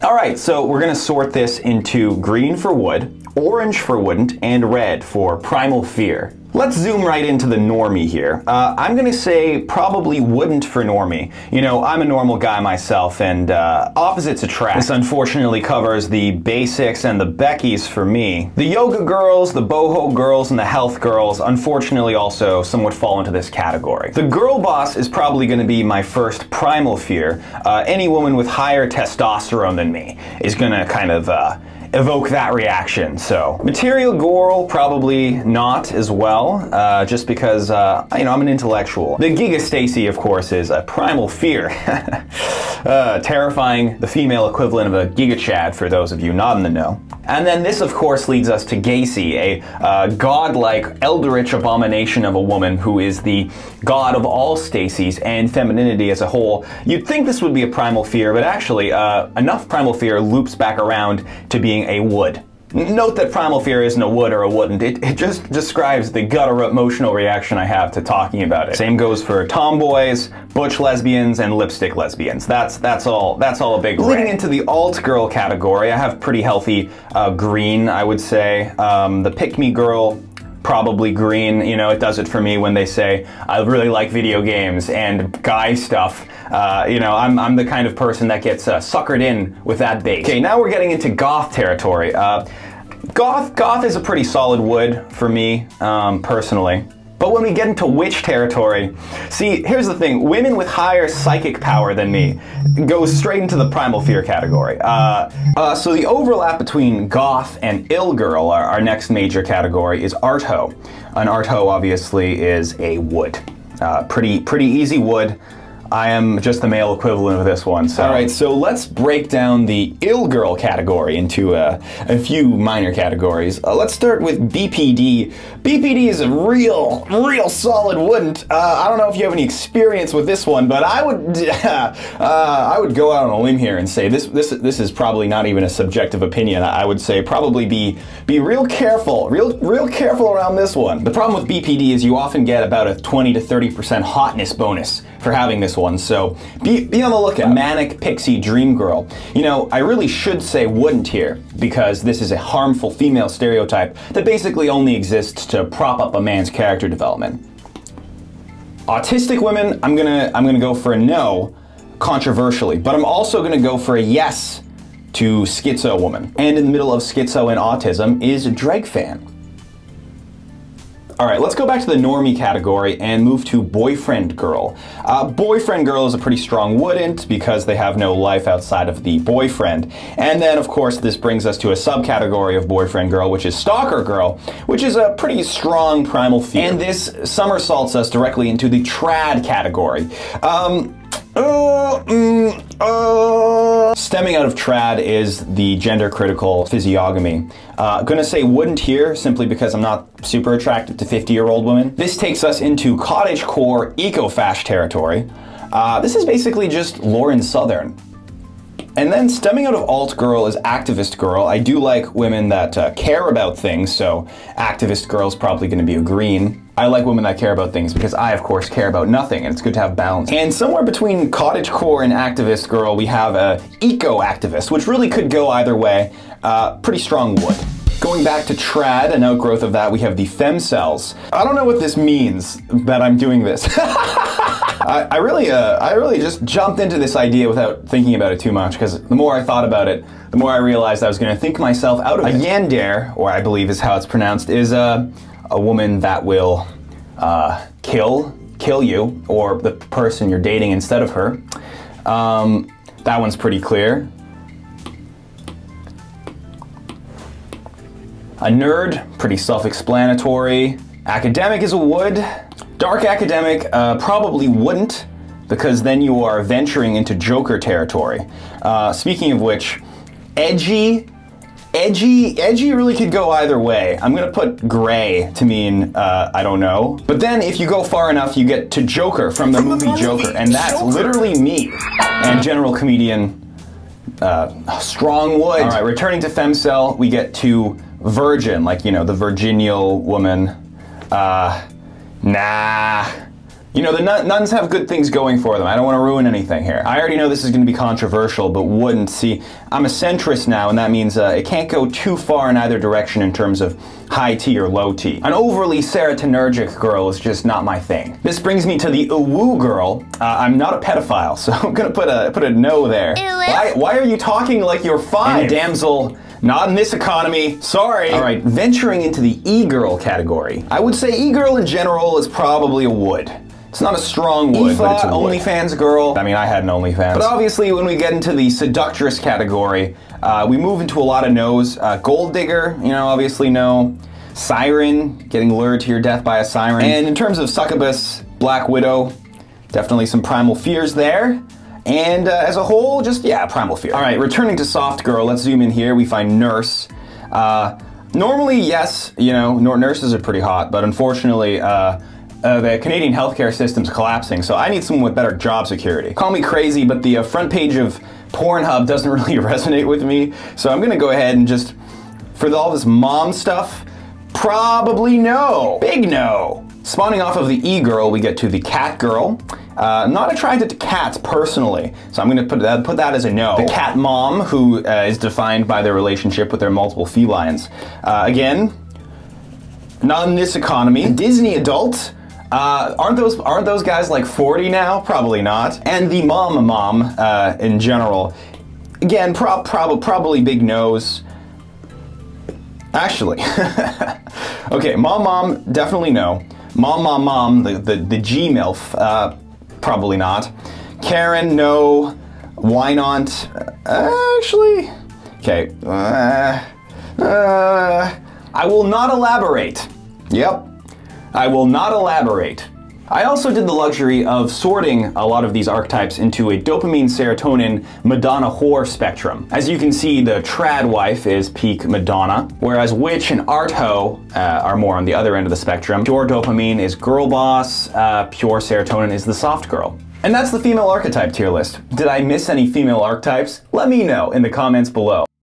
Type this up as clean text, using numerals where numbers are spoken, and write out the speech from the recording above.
All right, so we're gonna sort this into green for wood, orange for wouldn't, and red for primal fear. Let's zoom right into the normie here. I'm gonna say probably wouldn't for normie. You know, I'm a normal guy myself, and opposites attract. This unfortunately covers the basics and the Beckys for me. The yoga girls, the boho girls, and the health girls unfortunately also somewhat fall into this category. The girl boss is probably gonna be my first primal fear. Any woman with higher testosterone than me is gonna kind of evoke that reaction. So material girl, probably not as well, just because you know, I'm an intellectual. The Giga Stacy, of course, is a primal fear. Terrifying, the female equivalent of a Giga Chad for those of you not in the know. And then this, of course, leads us to Gacy, a godlike, eldritch abomination of a woman who is the god of all Stacys and femininity as a whole. You'd think this would be a primal fear, but actually, enough primal fear loops back around to being a would. Note that primal fear isn't a would or a wouldn't. It just describes the gut emotional reaction I have to talking about it. Same goes for tomboys, butch lesbians, and lipstick lesbians. That's all a big red. Leading into the alt girl category, I have pretty healthy green, I would say. The pick me girl, probably green. You know, it does it for me when they say I really like video games and guy stuff. You know, I'm the kind of person that gets suckered in with that bait. Okay, now we're getting into goth territory. Goth is a pretty solid wood for me, personally. But when we get into witch territory, see, here's the thing, women with higher psychic power than me go straight into the primal fear category. So the overlap between goth and ill girl, our next major category, is artho. An artho obviously is a wood. Pretty easy wood. I am just the male equivalent of this one. So. All right, so let's break down the ill girl category into a few minor categories. Let's start with BPD. BPD is a real solid wouldn't. I don't know if you have any experience with this one, but I would go out on a limb here and say this is probably not even a subjective opinion. I would say probably be real careful, real careful around this one. The problem with BPD is you often get about a 20 to 30% hotness bonus for having this one, so be on the lookout. Manic pixie dream girl. You know, I really should say wouldn't here, because this is a harmful female stereotype that basically only exists to prop up a man's character development. Autistic women, I'm gonna go for a no, controversially, but I'm also gonna go for a yes to schizo woman. And in the middle of schizo and autism is drag fan. All right, let's go back to the normie category and move to boyfriend girl. Boyfriend girl is a pretty strong wouldn't because they have no life outside of the boyfriend. And then, of course, this brings us to a subcategory of boyfriend girl, which is stalker girl, which is a pretty strong primal fear. And this somersaults us directly into the trad category. Stemming out of trad is the gender critical physiognomy. Gonna say wouldn't here simply because I'm not super attracted to 50-year-old women. This takes us into cottagecore eco-fash territory. This is basically just Lauren Southern. And then stemming out of alt girl is activist girl. I do like women that care about things, so activist girl is probably gonna be a green. I like women that care about things because I, of course, care about nothing, and it's good to have balance. And somewhere between cottagecore and activist girl, we have a eco-activist, which really could go either way. Pretty strong wood. Going back to trad, an outgrowth of that, we have the femcells. I don't know what this means that I'm doing this. I really just jumped into this idea without thinking about it too much, because the more I thought about it, the more I realized I was going to think myself out of it. A yandere, or I believe is how it's pronounced, is a woman that will kill you, or the person you're dating instead of her. That one's pretty clear. A nerd, pretty self-explanatory. Academic is a would. Dark academic, probably wouldn't, because then you are venturing into Joker territory. Speaking of which, edgy really could go either way. I'm gonna put gray to mean, I don't know. But then if you go far enough, you get to Joker from the movie Joker, and that's literally me. And general comedian, strong wood. All right, returning to femcell, we get to virgin, like, you know, the virginial woman. Nah, You know, the nuns have good things going for them. I don't want to ruin anything here. I already know this is going to be controversial, but wouldn't. See, I'm a centrist now, and that means it can't go too far in either direction in terms of high T or low T. An overly serotonergic girl is just not my thing. This brings me to the woo girl. I'm not a pedophile, so I'm gonna put a no there. Why are you talking like you're 5? And a damsel, not in this economy. Sorry. All right, venturing into the e-girl category. I would say e-girl in general is probably a would. It's not a strong would, but it's a would. OnlyFans girl. I mean, I had an OnlyFans. But obviously, when we get into the seductress category, we move into a lot of no's. Gold digger, you know, obviously no. Siren, getting lured to your death by a siren. And in terms of succubus, Black Widow, definitely some primal fears there. And as a whole, just, yeah, primal fear. All right, returning to soft girl, let's zoom in here. We find nurse. Normally, yes, you know, nurses are pretty hot, but unfortunately, the Canadian healthcare system's collapsing, so I need someone with better job security. Call me crazy, but the front page of Pornhub doesn't really resonate with me, so I'm gonna go ahead and just, for all this mom stuff, probably no. Big no. Spawning off of the e-girl, we get to the cat girl. I'm not attracted to cats personally, so I'm going to put that as a no. The cat mom, who is defined by their relationship with their multiple felines. Again, not in this economy. Disney adult. Aren't those guys like 40 now? Probably not. And the mom in general. Again, probably big no's. Actually, okay, mom, definitely no. Mom, the G-MILF, probably not. Karen, no. Why not? Actually, okay. I will not elaborate. Yep, I will not elaborate. I also did the luxury of sorting a lot of these archetypes into a dopamine, serotonin, Madonna whore spectrum. As you can see, the trad wife is peak Madonna, whereas witch and art hoe are more on the other end of the spectrum. Pure dopamine is girl boss, pure serotonin is the soft girl. And that's the female archetype tier list. Did I miss any female archetypes? Let me know in the comments below.